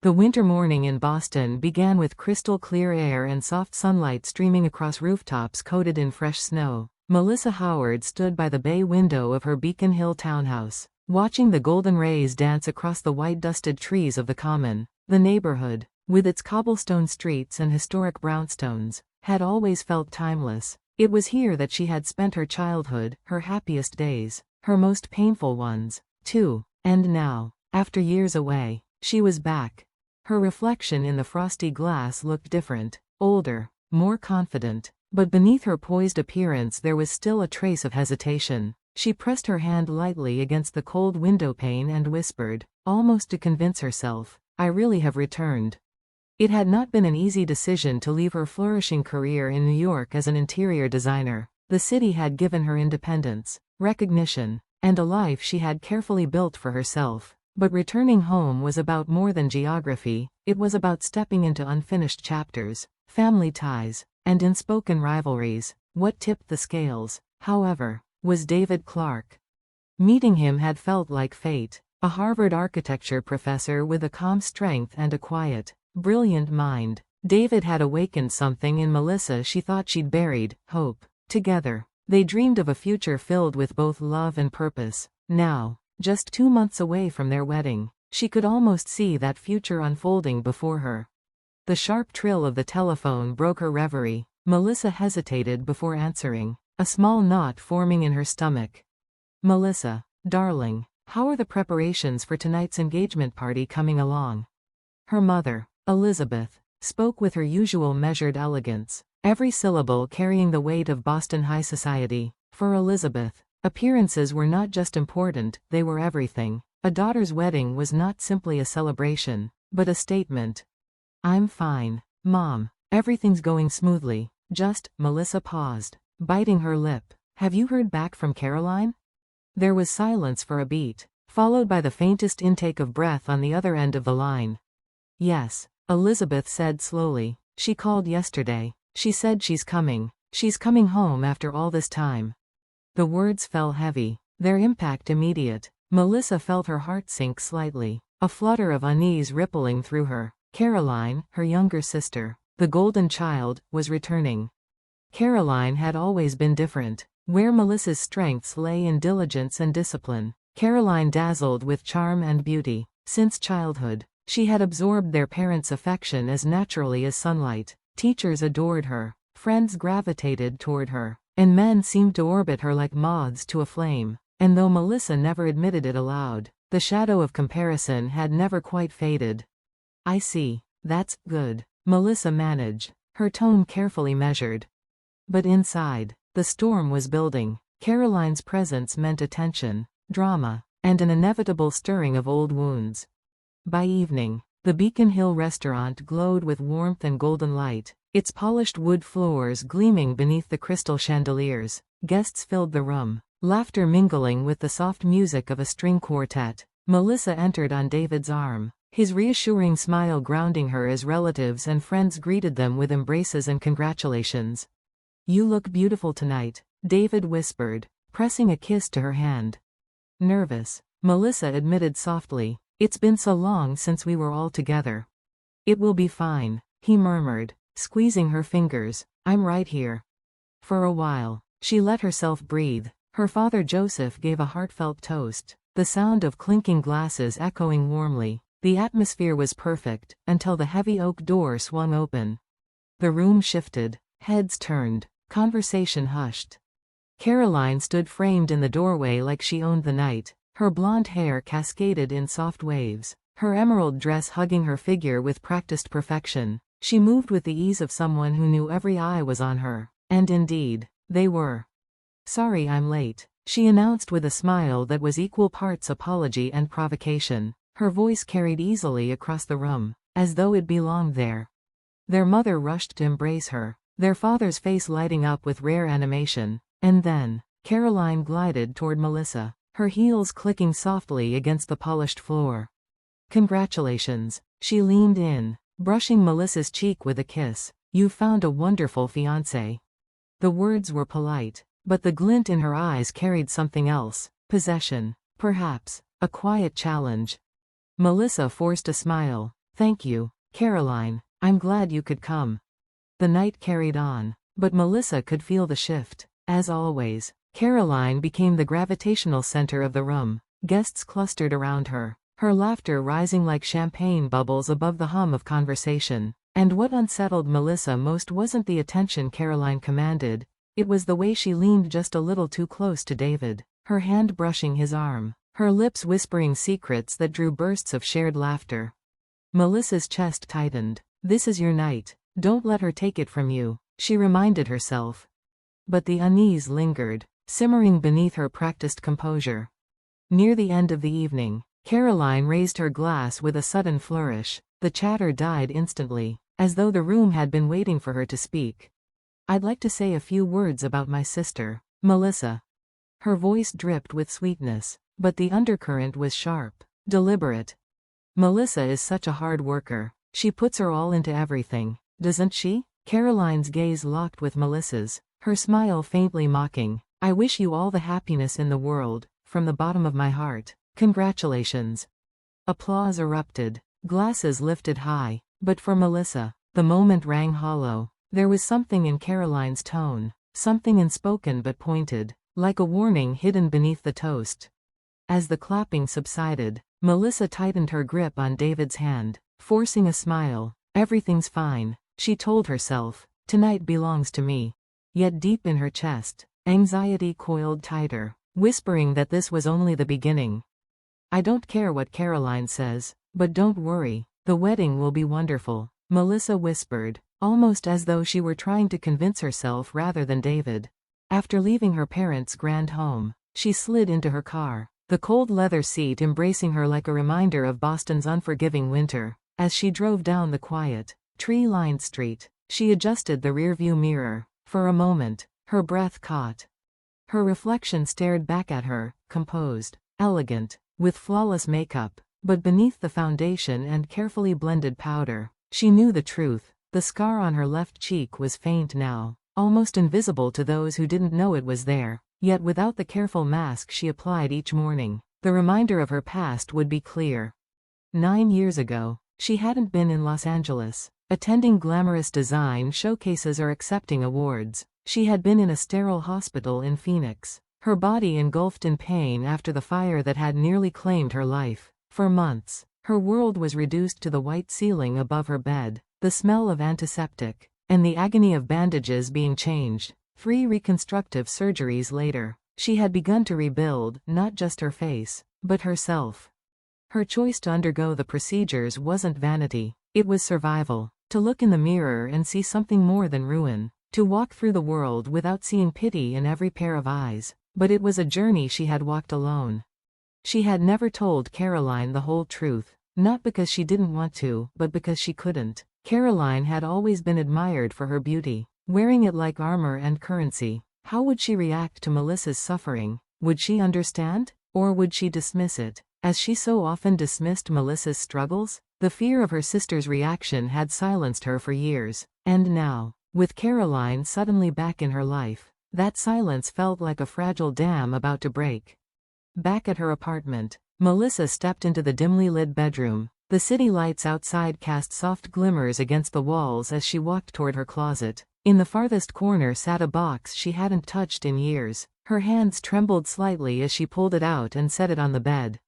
The winter morning in Boston began with crystal clear air and soft sunlight streaming across rooftops coated in fresh snow. Melissa Howard stood by the bay window of her Beacon Hill townhouse, watching the golden rays dance across the white-dusted trees of the Common. The neighborhood, with its cobblestone streets and historic brownstones, had always felt timeless. It was here that she had spent her childhood, her happiest days, her most painful ones, too. And now, after years away, she was back. Her reflection in the frosty glass looked different, older, more confident. But beneath her poised appearance there was still a trace of hesitation. She pressed her hand lightly against the cold windowpane and whispered, almost to convince herself, "I really have returned." It had not been an easy decision to leave her flourishing career in New York as an interior designer. The city had given her independence, recognition, and a life she had carefully built for herself. But returning home was about more than geography. It was about stepping into unfinished chapters, family ties, and unspoken rivalries. What tipped the scales, however, was David Clark. Meeting him had felt like fate. A Harvard architecture professor with a calm strength and a quiet, brilliant mind. David had awakened something in Melissa she thought she'd buried: hope. Together, they dreamed of a future filled with both love and purpose. Now, just 2 months away from their wedding, she could almost see that future unfolding before her. The sharp trill of the telephone broke her reverie. Melissa hesitated before answering, a small knot forming in her stomach. "Melissa, darling, how are the preparations for tonight's engagement party coming along?" Her mother, Elizabeth, spoke with her usual measured elegance, every syllable carrying the weight of Boston high society. For Elizabeth, appearances were not just important, they were everything. A daughter's wedding was not simply a celebration, but a statement. "I'm fine, Mom. Everything's going smoothly. Just," Melissa paused, biting her lip. "Have you heard back from Caroline?" There was silence for a beat, followed by the faintest intake of breath on the other end of the line. "Yes," Elizabeth said slowly. "She called yesterday. She said she's coming. She's coming home after all this time." The words fell heavy, their impact immediate. Melissa felt her heart sink slightly, a flutter of unease rippling through her. Caroline, her younger sister, the golden child, was returning. Caroline had always been different. Where Melissa's strengths lay in diligence and discipline, Caroline dazzled with charm and beauty. Since childhood, she had absorbed their parents' affection as naturally as sunlight. Teachers adored her, friends gravitated toward her, and men seemed to orbit her like moths to a flame. And though Melissa never admitted it aloud, the shadow of comparison had never quite faded. "I see. That's good," Melissa managed, her tone carefully measured. But inside, the storm was building. Caroline's presence meant attention, drama, and an inevitable stirring of old wounds. By evening, the Beacon Hill restaurant glowed with warmth and golden light, its polished wood floors gleaming beneath the crystal chandeliers. Guests filled the room, laughter mingling with the soft music of a string quartet. Melissa entered on David's arm, his reassuring smile grounding her as relatives and friends greeted them with embraces and congratulations. "You look beautiful tonight," David whispered, pressing a kiss to her hand. "Nervous," Melissa admitted softly. "It's been so long since we were all together." "It will be fine," he murmured, squeezing her fingers. "I'm right here." For a while, she let herself breathe. Her father Joseph gave a heartfelt toast, the sound of clinking glasses echoing warmly. The atmosphere was perfect, until the heavy oak door swung open. The room shifted, heads turned, conversation hushed. Caroline stood framed in the doorway like she owned the night, her blonde hair cascaded in soft waves, her emerald dress hugging her figure with practiced perfection. She moved with the ease of someone who knew every eye was on her, and indeed, they were. "Sorry I'm late," she announced with a smile that was equal parts apology and provocation. Her voice carried easily across the room, as though it belonged there. Their mother rushed to embrace her, their father's face lighting up with rare animation. And then, Caroline glided toward Melissa, her heels clicking softly against the polished floor. "Congratulations." She leaned in, brushing Melissa's cheek with a kiss. "You've found a wonderful fiancé." The words were polite, but the glint in her eyes carried something else. Possession, perhaps, a quiet challenge. Melissa forced a smile. Thank you, Caroline. I'm glad you could come. The night carried on, but Melissa could feel the shift. As always, Caroline became the gravitational center of the room. Guests clustered around her, her laughter rising like champagne bubbles above the hum of conversation. And what unsettled Melissa most wasn't the attention Caroline commanded, it was the way she leaned just a little too close to David, her hand brushing his arm, her lips whispering secrets that drew bursts of shared laughter. Melissa's chest tightened. This is your night. Don't let her take it from you, she reminded herself. But the unease lingered, simmering beneath her practiced composure. Near the end of the evening, Caroline raised her glass with a sudden flourish. The chatter died instantly, as though the room had been waiting for her to speak. I'd like to say a few words about my sister, Melissa. Her voice dripped with sweetness, but the undercurrent was sharp, deliberate. Melissa is such a hard worker. She puts her all into everything, doesn't she? Caroline's gaze locked with Melissa's, her smile faintly mocking. I wish you all the happiness in the world, from the bottom of my heart. Congratulations. Applause erupted, glasses lifted high, but for Melissa, the moment rang hollow. There was something in Caroline's tone, something unspoken but pointed, like a warning hidden beneath the toast. As the clapping subsided, Melissa tightened her grip on David's hand, forcing a smile. Everything's fine, she told herself. Tonight belongs to me. Yet deep in her chest, anxiety coiled tighter, whispering that this was only the beginning. I don't care what Caroline says, but don't worry, the wedding will be wonderful, Melissa whispered, almost as though she were trying to convince herself rather than David. After leaving her parents' grand home, she slid into her car, the cold leather seat embracing her like a reminder of Boston's unforgiving winter. As she drove down the quiet, tree-lined street, she adjusted the rearview mirror. For a moment, her breath caught. Her reflection stared back at her, composed, elegant, with flawless makeup, but beneath the foundation and carefully blended powder, she knew the truth. The scar on her left cheek was faint now, almost invisible to those who didn't know it was there. Yet without the careful mask she applied each morning, the reminder of her past would be clear. 9 years ago, she hadn't been in Los Angeles, attending glamorous design showcases or accepting awards. She had been in a sterile hospital in Phoenix, her body engulfed in pain after the fire that had nearly claimed her life. For months, her world was reduced to the white ceiling above her bed, the smell of antiseptic, and the agony of bandages being changed. 3 reconstructive surgeries later, she had begun to rebuild, not just her face, but herself. Her choice to undergo the procedures wasn't vanity, it was survival. To look in the mirror and see something more than ruin. To walk through the world without seeing pity in every pair of eyes. But it was a journey she had walked alone. She had never told Caroline the whole truth, not because she didn't want to, but because she couldn't. Caroline had always been admired for her beauty, wearing it like armor and currency. How would she react to Melissa's suffering? Would she understand? Or would she dismiss it, as she so often dismissed Melissa's struggles? The fear of her sister's reaction had silenced her for years, and now, with Caroline suddenly back in her life, that silence felt like a fragile dam about to break. Back at her apartment, Melissa stepped into the dimly lit bedroom. The city lights outside cast soft glimmers against the walls as she walked toward her closet. In the farthest corner sat a box she hadn't touched in years. Her hands trembled slightly as she pulled it out and set it on the bed.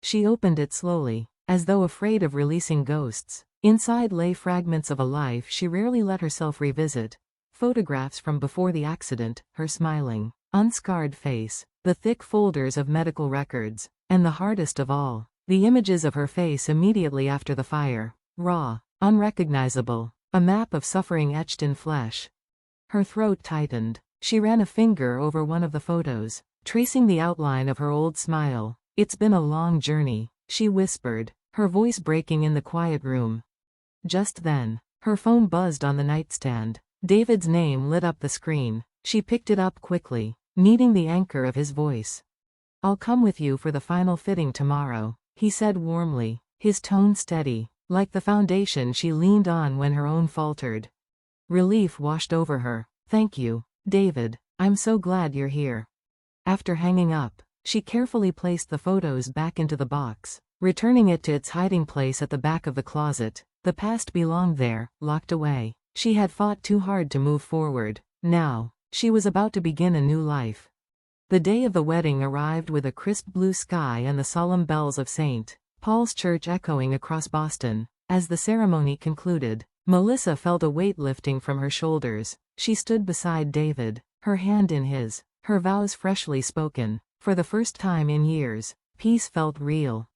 She opened it slowly, as though afraid of releasing ghosts. Inside lay fragments of a life she rarely let herself revisit. Photographs from before the accident, her smiling, unscarred face, the thick folders of medical records, and the hardest of all, the images of her face immediately after the fire. Raw, unrecognizable, a map of suffering etched in flesh. Her throat tightened. She ran a finger over one of the photos, tracing the outline of her old smile. It's been a long journey, she whispered, her voice breaking in the quiet room. Just then, her phone buzzed on the nightstand. David's name lit up the screen. She picked it up quickly, needing the anchor of his voice. I'll come with you for the final fitting tomorrow, he said warmly, his tone steady, like the foundation she leaned on when her own faltered. Relief washed over her. Thank you, David. I'm so glad you're here. After hanging up, she carefully placed the photos back into the box. returning it to its hiding place at the back of the closet. The past belonged there, locked away. She had fought too hard to move forward. Now, she was about to begin a new life. The day of the wedding arrived with a crisp blue sky and the solemn bells of St. Paul's Church echoing across Boston. As the ceremony concluded, Melissa felt a weight lifting from her shoulders. She stood beside David, her hand in his, her vows freshly spoken. For the first time in years, peace felt real.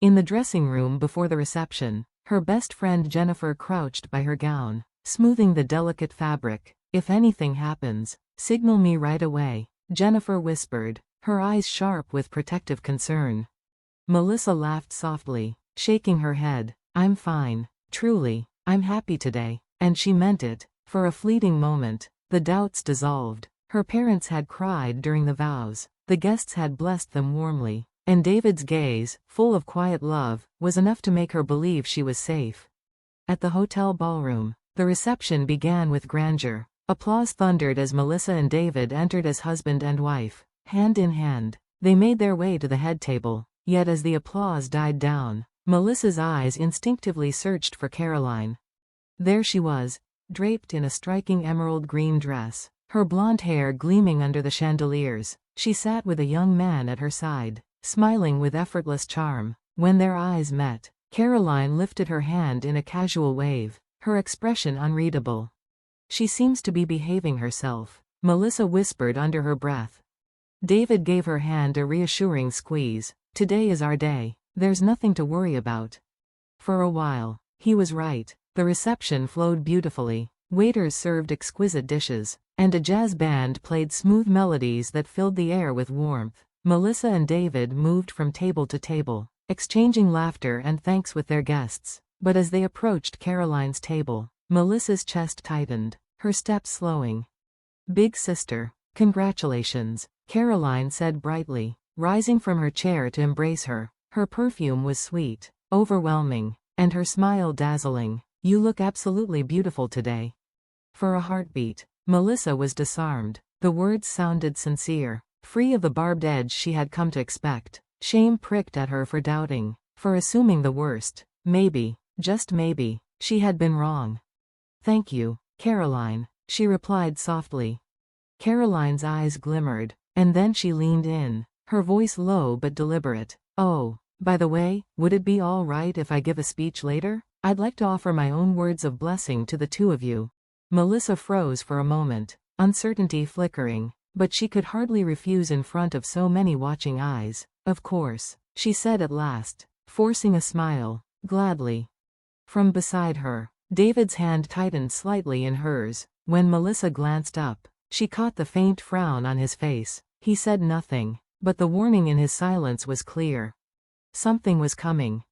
In the dressing room before the reception, her best friend Jennifer crouched by her gown, smoothing the delicate fabric. "If anything happens, signal me right away," Jennifer whispered, her eyes sharp with protective concern. Melissa laughed softly, shaking her head. "I'm fine. Truly, I'm happy today." And she meant it. For a fleeting moment, the doubts dissolved. Her parents had cried during the vows, the guests had blessed them warmly, and David's gaze, full of quiet love, was enough to make her believe she was safe. At the hotel ballroom, the reception began with grandeur. Applause thundered as Melissa and David entered as husband and wife. Hand in hand, they made their way to the head table, yet as the applause died down, Melissa's eyes instinctively searched for Caroline. There she was, draped in a striking emerald green dress, her blonde hair gleaming under the chandeliers. She sat with a young man at her side, smiling with effortless charm. When their eyes met, Caroline lifted her hand in a casual wave, her expression unreadable. "She seems to be behaving herself," Melissa whispered under her breath. David gave her hand a reassuring squeeze. "Today is our day. There's nothing to worry about." For a while, he was right. The reception flowed beautifully. Waiters served exquisite dishes, and a jazz band played smooth melodies that filled the air with warmth. Melissa and David moved from table to table, exchanging laughter and thanks with their guests. But as they approached Caroline's table, Melissa's chest tightened, her steps slowing. "Big sister, congratulations," Caroline said brightly, rising from her chair to embrace her. Her perfume was sweet, overwhelming, and her smile dazzling. "You look absolutely beautiful today." For a heartbeat, Melissa was disarmed. The words sounded sincere, free of the barbed edge she had come to expect. Shame pricked at her for doubting, for assuming the worst. Maybe, just maybe, she had been wrong. "Thank you, Caroline," she replied softly. Caroline's eyes glimmered, and then she leaned in, her voice low but deliberate. "Oh, by the way, would it be all right if I give a speech later? I'd like to offer my own words of blessing to the two of you." Melissa froze for a moment, uncertainty flickering, but she could hardly refuse in front of so many watching eyes. "Of course," she said at last, forcing a smile. "Gladly." From beside her, David's hand tightened slightly in hers. When Melissa glanced up, she caught the faint frown on his face. He said nothing, but the warning in his silence was clear. Something was coming.